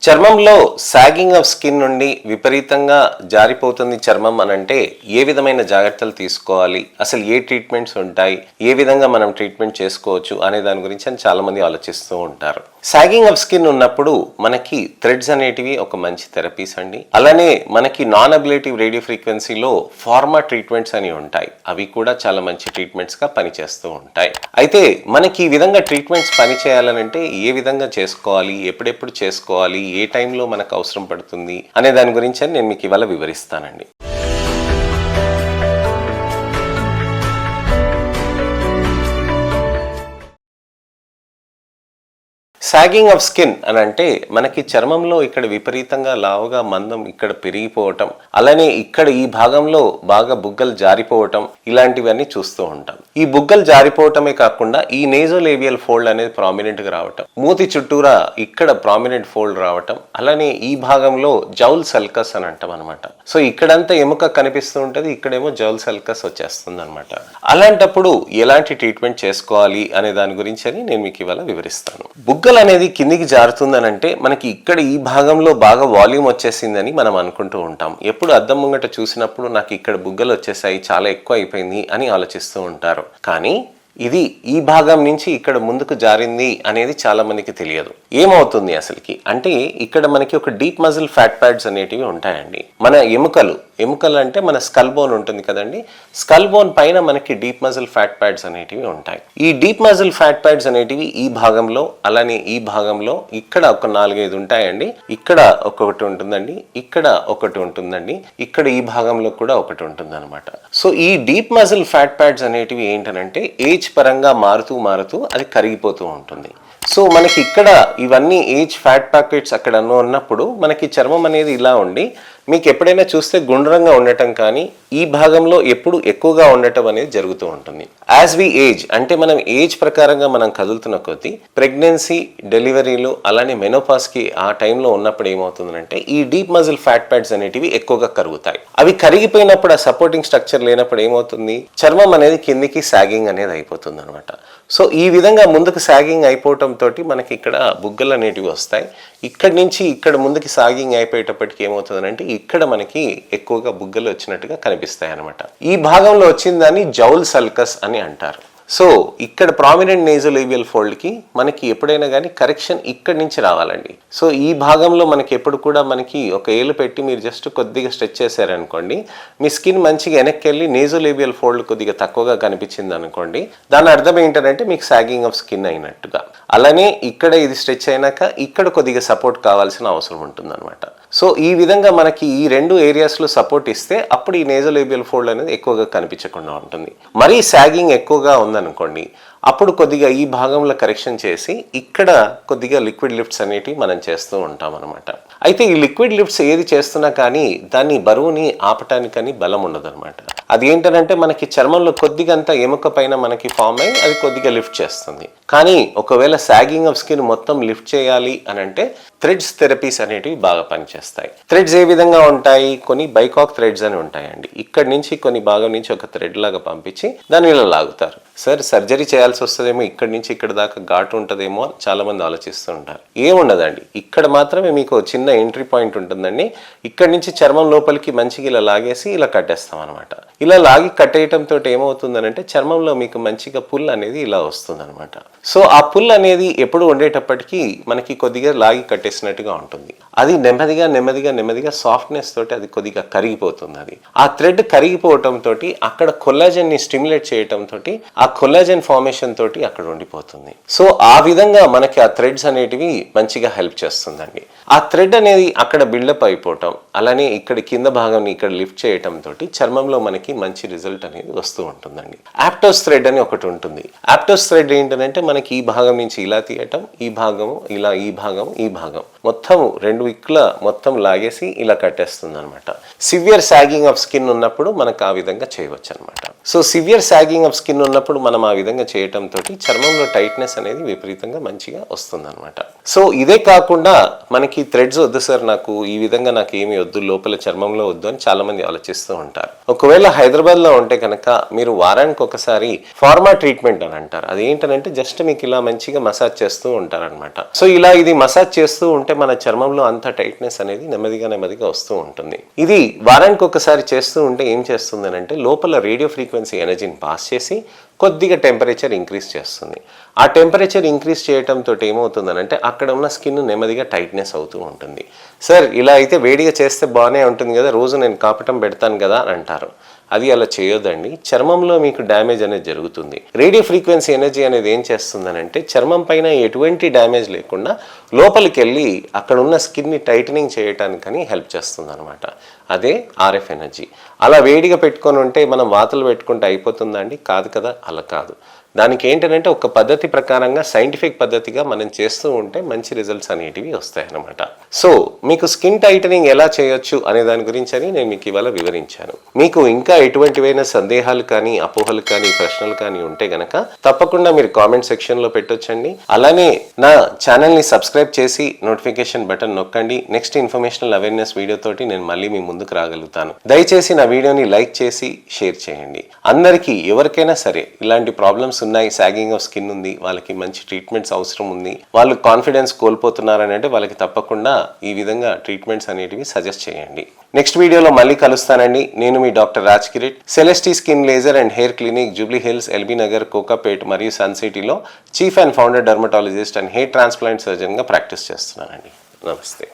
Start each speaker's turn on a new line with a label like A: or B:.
A: చర్మంలో sagging of skin నుండి విపరీతంగా జారిపోతుంది చర్మం అనంటే ఏ విధమైన జాగ్రత్తలు తీసుకోవాలి, అసలు ఏ ట్రీట్మెంట్స్ ఉంటాయి, ఏ విధంగా మనం ట్రీట్మెంట్ చేసుకోవచ్చు అనే దాని గురించి అని చాలా మంది ఆలోచిస్తూ ఉంటారు. సాగింగ్ ఆఫ్ స్కిన్ ఉన్నప్పుడు మనకి థ్రెడ్స్ అనేటివి ఒక మంచి థెరపీస్ అండి. అలానే మనకి నాన్ అబ్లేటివ్ రేడియో ఫ్రీక్వెన్సీలో ఫార్మా ట్రీట్మెంట్స్ అని ఉంటాయి. అవి కూడా చాలా మంచి ట్రీట్మెంట్స్ గా పనిచేస్తూ ఉంటాయి. అయితే మనకి ఈ విధంగా ట్రీట్మెంట్స్ పని చేయాలనంటే ఏ విధంగా చేసుకోవాలి, ఎప్పుడెప్పుడు చేసుకోవాలి, ఏ టైంలో మనకు అవసరం పడుతుంది అనే దాని గురించి నేను మీకు ఇవాళ వివరిస్తానండి. సాగింగ్ ఆఫ్ స్కిన్ అని అంటే మనకి చర్మంలో ఇక్కడ విపరీతంగా లావుగా మందం ఇక్కడ పెరిగిపోవటం, అలానే ఇక్కడ ఈ భాగంలో బాగా బుగ్గలు జారిపోవటం, ఇలాంటివన్నీ చూస్తూ ఉంటాం. ఈ బుగ్గలు జారిపోవటమే కాకుండా ఈ నేజోలేబియల్ ఫోల్డ్ అనేది ప్రామినెంట్ గా రావటం, మూతి చుట్టూరా ఇక్కడ ప్రామినెంట్ ఫోల్డ్ రావటం, అలానే ఈ భాగంలో జౌల్ సల్కస్ అని అంటాం అనమాట. సో ఇక్కడంతా ఎముక కనిపిస్తూ ఉంటది, ఇక్కడేమో జౌల్ సల్కస్ వచ్చేస్తుంది అనమాట. అలాంటప్పుడు ఎలాంటి ట్రీట్మెంట్ చేసుకోవాలి అనే దాని గురించి అని నేను మీకు ఇవాళ వివరిస్తాను. బుగ్గలు అనేది కిందికి జారుతుందని అంటే మనకి ఇక్కడ ఈ భాగంలో బాగా వాల్యూమ్ వచ్చేసిందని మనం అనుకుంటూ ఉంటాం. ఎప్పుడు అద్దం ముంగట చూసినప్పుడు నాకు ఇక్కడ బుగ్గలు వచ్చేసాయి, చాలా ఎక్కువ అయిపోయింది అని ఆలోచిస్తూ ఉంటారు. కానీ ఇది ఈ భాగం నుంచి ఇక్కడ ముందుకు జారింది అనేది చాలా మందికి తెలియదు. ఏమవుతుంది అసలుకి అంటే ఇక్కడ మనకి ఒక డీప్ మజిల్ ఫ్యాట్ ప్యాడ్స్ అనేటివి ఉంటాయండి. మన ఎముకలు అంటే మన స్కల్ బోన్ ఉంటుంది కదండి, స్కల్ బోన్ పైన మనకి డీప్ మజిల్ ఫ్యాట్ ప్యాడ్స్ అనేటివి ఉంటాయి. ఈ డీప్ మజిల్ ఫ్యాట్ ప్యాడ్స్ అనేటివి ఈ భాగంలో, అలానే ఈ భాగంలో ఇక్కడ ఒక 4-5 ఉంటాయండి. ఇక్కడ ఒకటి ఉంటుందండి, ఇక్కడ ఒకటి ఉంటుందండి, ఇక్కడ ఈ భాగంలో కూడా ఒకటి ఉంటుంది అనమాట. సో ఈ డీప్ మజిల్ ఫ్యాట్ ప్యాడ్స్ అనేటివి ఏంటనంటే ఏజ్ పరంగా మారుతూ అది కరిగిపోతూ ఉంటుంది. సో మనకి ఇక్కడ ఇవన్నీ ఏజ్ ఫ్యాట్ ప్యాకెట్స్ అక్కడ ఉన్నప్పుడు మనకి చర్మం అనేది ఇలా ఉండి మీకు ఎప్పుడైనా చూస్తే గుండ్రంగా ఉండటం కానీ ఈ భాగంలో ఎప్పుడు ఎక్కువగా ఉండటం అనేది జరుగుతూ ఉంటుంది. యాజ్ వి ఏజ్ అంటే మనం ఏజ్ ప్రకారంగా మనం కదులుతున్న కొద్దీ ప్రెగ్నెన్సీ, డెలివరీలు, అలానే మెనోపాస్కి ఆ టైంలో ఉన్నప్పుడు ఏమవుతుందంటే ఈ డీప్ మజిల్ ఫ్యాట్ ప్యాడ్స్ అనేటివి ఎక్కువగా కరుగుతాయి. అవి కరిగిపోయినప్పుడు ఆ సపోర్టింగ్ స్ట్రక్చర్ లేనప్పుడు ఏమవుతుంది, చర్మం అనేది కిందికి సాగింగ్ అనేది అయిపోతుంది అనమాట. సో ఈ విధంగా ముందుకు సాగింగ్ అయిపోవటం తోటి మనకి ఇక్కడ బుగ్గలు అనేటివి వస్తాయి. ఇక్కడి నుంచి ఇక్కడ ముందుకి సాగింగ్ అయిపోయేటప్పటికి ఏమవుతుందంటే ఇక్కడ మనకి ఎక్కువగా బుగ్గలు వచ్చినట్టుగా కనిపిస్తాయి అనమాట. ఈ భాగంలో వచ్చిన దాన్ని జౌల్ సల్కస్ అని అంటారు. సో ఇక్కడ ప్రామినెంట్ నేజోలేబియల్ ఫోల్డ్ కి మనకి ఎప్పుడైనా కానీ కరెక్షన్ ఇక్కడి నుంచి రావాలండి. సో ఈ భాగంలో మనకి ఎప్పుడు కూడా మనకి ఒక ఏలు పెట్టి మీరు జస్ట్ కొద్దిగా స్ట్రెచ్ చేశారనుకోండి, మీ స్కిన్ మంచిగా వెనక్కి వెళ్ళి నేజోలేబియల్ ఫోల్డ్ కొద్దిగా తక్కువగా కనిపించింది అనుకోండి, దాని అర్థం ఏంటంటే మీకు సాగింగ్ ఆఫ్ స్కిన్ అయినట్టుగా. అలానే ఇక్కడ ఇది స్ట్రెచ్ అయినాక ఇక్కడ కొద్దిగా సపోర్ట్ కావాల్సిన అవసరం ఉంటుంది అనమాట. సో ఈ విధంగా మనకి ఈ 2 ఏరియాస్లో సపోర్ట్ ఇస్తే అప్పుడు ఈ నేజోలేబియల్ ఫోల్డ్ అనేది ఎక్కువగా కనిపించకుండా ఉంటుంది. మరీ సాగింగ్ ఎక్కువగా ఉందనుకోండి, అప్పుడు కొద్దిగా ఈ భాగంలో కరెక్షన్ చేసి ఇక్కడ కొద్దిగా లిక్విడ్ లిఫ్ట్స్ అనేటివి మనం చేస్తూ ఉంటాం అనమాట. అయితే ఈ లిక్విడ్ లిఫ్ట్స్ ఏది చేస్తున్నా కానీ దాన్ని బరువుని ఆపటానికని బలం ఉండదు అనమాట. అది ఏంటంటే మనకి చర్మంలో కొద్దిగా అంతా ఎముక పైన మనకి ఫామ్ అయ్యి అది కొద్దిగా లిఫ్ట్ చేస్తుంది. కానీ ఒకవేళ సాగింగ్ ఆఫ్ స్కిన్ మొత్తం లిఫ్ట్ చేయాలి అని అంటే థ్రెడ్స్ థెరపీస్ అనేటివి బాగా పనిచేస్తాయి. థ్రెడ్స్ ఏ విధంగా ఉంటాయి, కొన్ని బైకాక్ థ్రెడ్స్ అని ఉంటాయండి. ఇక్కడి నుంచి కొన్ని భాగం నుంచి ఒక థ్రెడ్ లాగా పంపించి దాన్ని ఇలా లాగుతారు. సార్ సర్జరీ చేయాల్సి వస్తుందేమో, ఇక్కడి నుంచి ఇక్కడ దాకా ఘాటు ఉంటుందేమో చాలా మంది ఆలోచిస్తూ ఉంటారు. ఏముండదండి, ఇక్కడ మాత్రమే మీకు చిన్న ఎంట్రీ పాయింట్ ఉంటుందండి. ఇక్కడి నుంచి చర్మం లోపలికి మంచిగా ఇలా లాగేసి ఇలా కట్టేస్తాం అనమాట. ఇలా లాగి కట్టేయటంతో ఏమవుతుందనంటే చర్మంలో మీకు మంచిగా పుల్ అనేది ఇలా వస్తుంది అనమాట. సో ఆ పుల్ అనేది ఎప్పుడు ఉండేటప్పటికీ మనకి కొద్దిగా లాగి కట్టేసినట్టుగా ఉంటుంది. అది నెమ్మదిగా సాఫ్ట్నెస్ తోటి అది కొద్దిగా కరిగిపోతుంది. అది ఆ థ్రెడ్ కరిగిపోవటం తోటి అక్కడ కొల్లాజన్ ని స్టిమ్యులేట్ చేయటం తోటి ఆ కొల్లాజన్ ఫార్మేషన్ తోటి అక్కడ ఉండిపోతుంది. సో ఆ విధంగా మనకి ఆ థ్రెడ్స్ అనేటివి మంచిగా హెల్ప్ చేస్తుందండి. ఆ థ్రెడ్ అనేది అక్కడ బిల్డప్ అయిపోవటం, అలానే ఇక్కడ కింద భాగం ఇక్కడ లిఫ్ట్ చేయటం తోటి చర్మంలో మనకి మంచి రిజల్ట్ అనేది వస్తూ ఉంటుందండి. ఆప్టోస్ థ్రెడ్ అని ఒకటి ఉంటుంది. ఆప్టోస్ థ్రెడ్ ఏంటంటే మనకి ఈ భాగం నుంచి ఇలా తీయటం, ఈ భాగము ఇలా, ఈ భాగం మొత్తం 2 విక్కుల మొత్తం లాగేసి ఇలా కట్టేస్తుంది అనమాట. సివియర్ సాగింగ్ ఆఫ్ స్కిన్ ఉన్నప్పుడు మనకు ఆ విధంగా చేయవచ్చు అనమాట. So severe sagging of skin ఉన్నప్పుడు మనం ఆ విధంగా చేయటం తోటి చర్మంలో టైట్నెస్ అనేది విపరీతంగా మంచిగా వస్తుంది అనమాట. సో ఇదే కాకుండా మనకి థ్రెడ్స్ వద్దు సార్, నాకు ఈ విధంగా నాకు ఏమి వద్దు, లోపల చర్మంలో వద్దు అని చాలా మంది ఆలోచిస్తూ ఉంటారు. ఒకవేళ హైదరాబాద్ లో ఉంటే కనుక మీరు వారానికి ఒకసారి ఫార్మా ట్రీట్మెంట్ అని అంటారు. అది ఏంటంటే జస్ట్ మీకు ఇలా మంచిగా మసాజ్ చేస్తూ ఉంటారనమాట. సో ఇలా ఇది మసాజ్ చేస్తూ ఉంటే మన చర్మంలో అంత టైట్నెస్ అనేది నెమ్మదిగా వస్తూ ఉంటుంది. ఇది వారానికి ఒకసారి చేస్తూ ఉంటే ఏం చేస్తుంది అంటే లోపల రేడియో ఫ్రీక్వెన్సీ ఎనర్జీని పాస్ చేసి కొద్దిగా టెంపరేచర్ ఇంక్రీజ్ చేస్తుంది. ఆ టెంపరేచర్ ఇంక్రీజ్ చేయడంతో ఏమవుతుందనంటే అక్కడ ఉన్న స్కిన్ నెమ్మదిగా టైట్నెస్ అవుతూ ఉంటుంది. సార్ ఇలా అయితే వేడిగా చేస్తే బాగానే ఉంటుంది కదా, రోజు నేను కాపటం పెడతాను కదా అని అంటారు. అది అలా చేయొద్దండి. చర్మంలో మీకు డ్యామేజ్ అనేది జరుగుతుంది. రేడియో ఫ్రీక్వెన్సీ ఎనర్జీ అనేది ఏం చేస్తుందనంటే చర్మం పైన ఎటువంటి డ్యామేజ్ లేకుండా లోపలికి వెళ్ళి అక్కడ ఉన్న స్కిన్ని టైటనింగ్ చేయటానికని హెల్ప్ చేస్తుంది అనమాట. అదే ఆర్ఎఫ్ ఎనర్జీ. అలా వేడిగా పెట్టుకొని ఉంటే మనం వాతలు పెట్టుకుంటే అయిపోతుందా అండి? కాదు కదా, అలా కాదు. దానికి ఏంటంటే ఒక పద్ధతి ప్రకారంగా సైంటిఫిక్ పద్ధతిగా మనం చేస్తూ ఉంటే మంచి రిజల్ట్స్ అనేటివి వస్తాయన్నమాట. సో మీకు స్కిన్ టైటనింగ్ ఎలా చేయొచ్చు అనే దాని గురించి అని నేను మీకు ఇవాళ వివరించాను. మీకు ఇంకా ఎటువంటివైనా సందేహాలు కానీ అపోహలు కానీ ప్రశ్నలు కానీ ఉంటే గనక తప్పకుండా మీరు కామెంట్ సెక్షన్లో పెట్టొచ్చండి. అలానే నా ఛానల్ని సబ్స్క్రైబ్ చేసి నోటిఫికేషన్ బటన్ నొక్కండి. నెక్స్ట్ ఇన్ఫర్మేషనల్ అవేర్నెస్ వీడియోతోటి నేను మళ్ళీ మీ ముందుకు రాగలుగుతాను. దయచేసి నా వీడియోని లైక్ చేసి షేర్ చేయండి. అందరికీ ఎవరికైనా సరే ఇలాంటి ప్రాబ్లమ్స్ ఉన్నాయి, సాగింగ్ ఆఫ్ స్కిన్ ఉంది, వాళ్ళకి మంచి ట్రీట్మెంట్స్ అవసరం ఉంది, వాళ్ళు కాన్ఫిడెన్స్ కోల్పోతున్నారని అంటే వాళ్ళకి తప్పకుండా ఈ విధంగా ట్రీట్మెంట్స్ అనేటివి సజెస్ట్ చేయండి. నెక్స్ట్ వీడియోలో మళ్ళీ కలుస్తానండి. నేను మీ doctor Raj Kireet, Celesty skin laser and hair clinic, Jubilee Hills, LB Nagar, Kokapet మరియు సన్ సిటీలో chief and founder dermatologist and hair transplant సర్జన్గా ప్రాక్టీస్ చేస్తున్నానండి. నమస్తే.